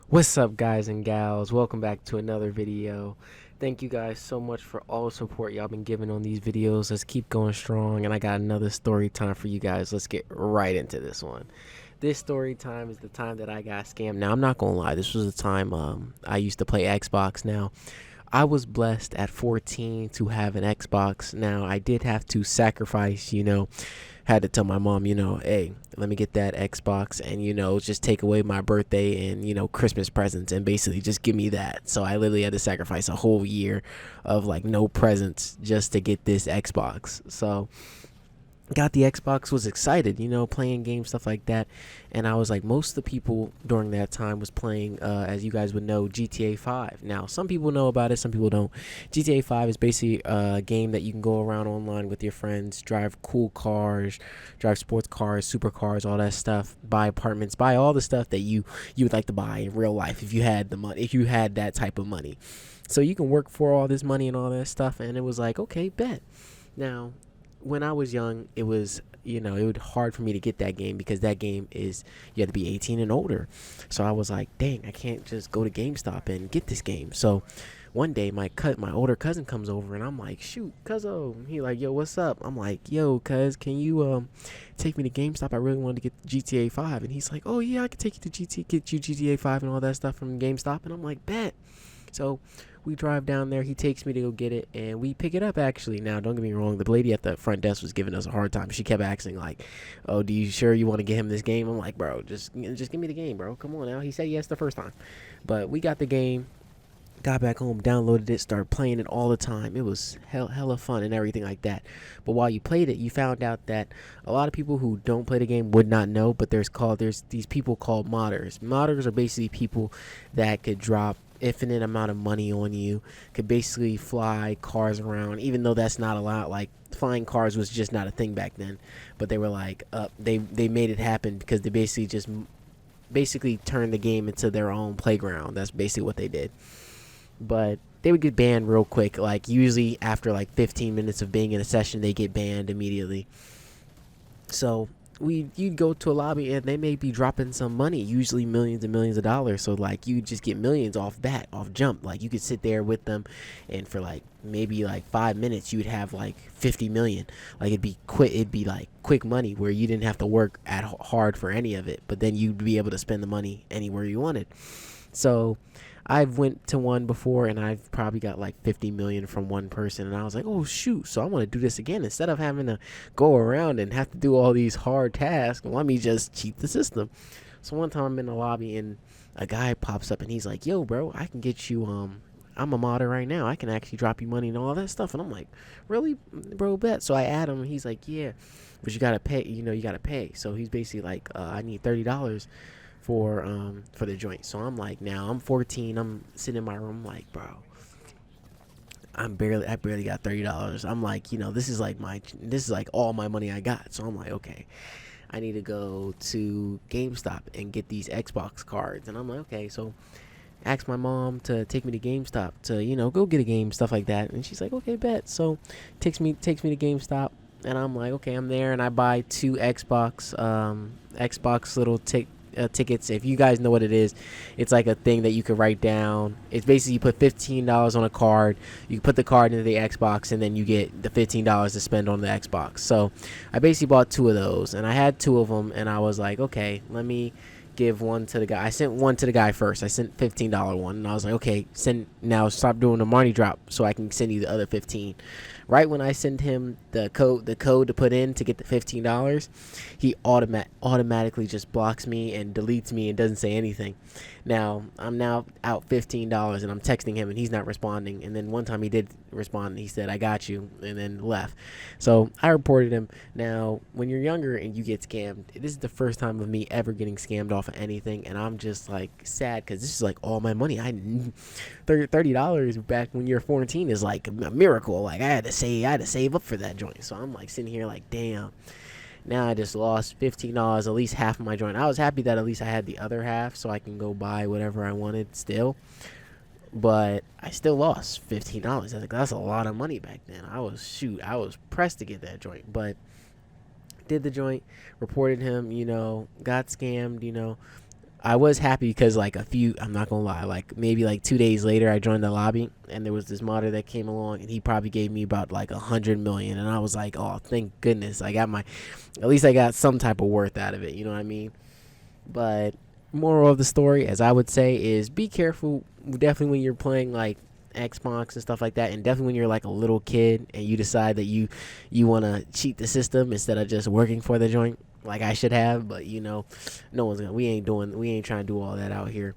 What's up, guys and gals? Welcome back to another video. Thank you guys so much for all the support y'all been giving on these videos. Let's keep going strong, and I got another story time for you guys. Let's get right into this one. This story time is the time that I got scammed. Now, I'm not gonna lie, this was the time I used to play Xbox. Now, I was blessed at 14 to have an Xbox. Now, I did have to sacrifice, had to tell my mom, hey, let me get that Xbox and, just take away my birthday and, Christmas presents and basically just give me that. So I literally had to sacrifice a whole year of like no presents just to get this Xbox. So got the Xbox, was excited, playing games, stuff like that. And I was like, most of the people during that time was playing, as you guys would know, GTA 5. Now, some people know about it, some people don't. GTA 5 is basically a game that you can go around online with your friends, drive cool cars, drive sports cars, supercars, all that stuff, buy apartments, buy all the stuff that you would like to buy in real life if you had the money, if you had that type of money. So you can work for all this money and all that stuff. And it was like, okay, bet. Now, when I was young, it was it was hard for me to get that game because that game is you have to be 18 and older. So I was like, dang, I can't just go to GameStop and get this game. So one day my older cousin comes over and I'm like, shoot, cuzzo. He like, yo, what's up? I'm like, yo, cuz, can you take me to GameStop? I really wanted to get GTA 5. And he's like, oh yeah, I can take you to get you GTA 5 and all that stuff from GameStop. And I'm like, bet. So we drive down there. He takes me to go get it, and we pick it up. Actually, now don't get me wrong. The lady at the front desk was giving us a hard time. She kept asking like, "Oh, do you sure you want to get him this game?" I'm like, "Bro, just give me the game, bro. Come on now." He said yes the first time, but we got the game. Got back home, downloaded it, started playing it all the time. It was hella fun and everything like that. But while you played it, you found out that a lot of people who don't play the game would not know. But there's these people called modders. Modders are basically people that could drop infinite amount of money on you, could basically fly cars around, even though that's not allowed. Like flying cars was just not a thing back then. But they were like, they made it happen because they basically turned the game into their own playground. That's basically what they did. But they would get banned real quick. Like usually after like 15 minutes of being in a session, they get banned immediately. So you'd go to a lobby and they may be dropping some money, usually millions and millions of dollars. So like you just get millions off jump. Like you could sit there with them, and for like maybe like 5 minutes, you'd have like 50 million. Like it'd be like quick money where you didn't have to work hard for any of it, but then you'd be able to spend the money anywhere you wanted. So I've went to one before and I've probably got like 50 million from one person, and I was like, oh shoot, so I want to do this again instead of having to go around and have to do all these hard tasks. Let me just cheat the system. So one time I'm in the lobby and a guy pops up and he's like, yo bro, I can get you I'm a modder right now. I can actually drop you money and all that stuff. And I'm like, really, bro, bet. So I add him and he's like, yeah, but you gotta pay, you gotta pay. So he's basically like, I need $30 for the joint. So I'm like, now I'm 14. I'm sitting in my room like, bro, I barely got $30. I'm like, this is like all my money I got. So I'm like, okay, I need to go to GameStop and get these Xbox cards. And I'm like, okay, so ask my mom to take me to GameStop to, go get a game, stuff like that. And she's like, okay, bet. So takes me to GameStop, and I'm like, okay, I'm there, and I buy two Xbox little tickets. If you guys know what it is, it's like a thing that you could write down. It's basically you put $15 on a card. You put the card into the Xbox, and then you get the $15 to spend on the Xbox. So I basically bought two of those, and I had two of them, and I was like, okay, let me give one to the guy. I sent one to the guy first. I sent $15 one, and I was like, okay, stop doing the money drop so I can send you the other 15. Right when I send him the code to put in to get the $15, he automatically just blocks me and deletes me and doesn't say anything. Now I'm now out $15, and I'm texting him and he's not responding. And then one time he did respond and he said, I got you, and then left. So I reported him. Now when you're younger and you get scammed, this is the first time of me ever getting scammed off of anything, and I'm just like sad because this is like all my money. I $30 back when you're 14 is like a miracle. Like I had to save up for that joint. So I'm like sitting here like, damn. Now I just lost $15, at least half of my joint. I was happy that at least I had the other half so I can go buy whatever I wanted still. But I still lost $15. That's a lot of money back then. I was pressed to get that joint. But did the joint, reported him, got scammed, I was happy because like I'm not gonna lie, like maybe like 2 days later, I joined the lobby and there was this modder that came along and he probably gave me about like 100 million, and I was like, oh, thank goodness, I got at least I got some type of worth out of it. You know what I mean? But moral of the story, as I would say, is be careful. Definitely when you're playing like Xbox and stuff like that, and definitely when you're like a little kid and you decide that you want to cheat the system instead of just working for the joint like I should have. But no one's gonna. We ain't trying to do all that out here.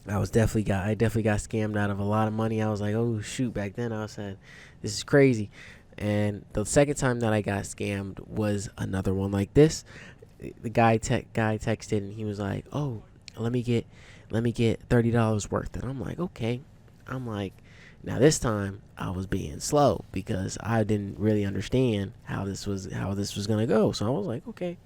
I definitely got scammed out of a lot of money. I was like, oh shoot, back then I said, this is crazy. And the second time that I got scammed was another one like this. The guy texted and he was like, oh, let me get $30 worth. And I'm like, okay. I'm like, now this time I was being slow because I didn't really understand how this was gonna go. So I was like, okay.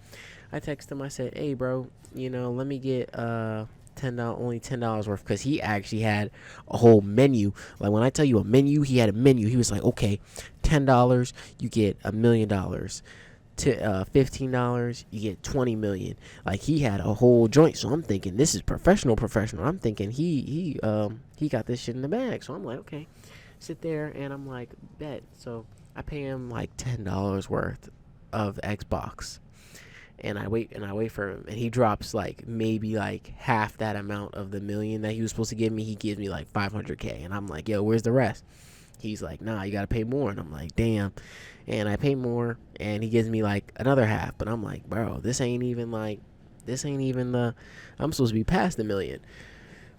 I texted him. I said, hey bro, let me get $10 worth, because he actually had a whole menu. Like when I tell you a menu, he had a menu. He was like, okay, $10 you get $1,000,000. To $15 you get 20 million. Like he had a whole joint. So I'm thinking this is professional. I'm thinking he got this shit in the bag. So I'm like, okay, sit there and I'm like, bet. So I pay him like $10 worth of Xbox, and I wait for him, and he drops like maybe like half that amount of the million that he was supposed to give me. He gives me like 500K, and I'm like, yo, where's the rest? He's like, nah, you gotta pay more. And I'm like, damn. And I pay more, and he gives me like another half. But I'm like, bro, this ain't even the, I'm supposed to be past the million.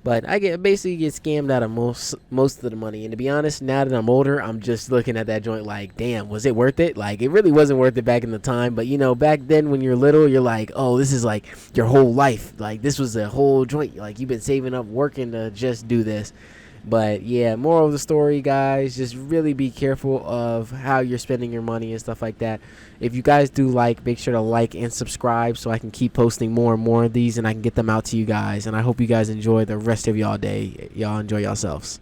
But I basically get scammed out of most of the money. And to be honest, now that I'm older, I'm just looking at that joint like, damn, was it worth it? Like, it really wasn't worth it back in the time. But back then when you're little, you're like, oh, this is like your whole life. Like, this was a whole joint. Like, you've been saving up, working to just do this. But yeah, moral of the story, guys, just really be careful of how you're spending your money and stuff like that. If you guys do make sure to like and subscribe so I can keep posting more and more of these and I can get them out to you guys. And I hope you guys enjoy the rest of y'all day. Y'all enjoy yourselves.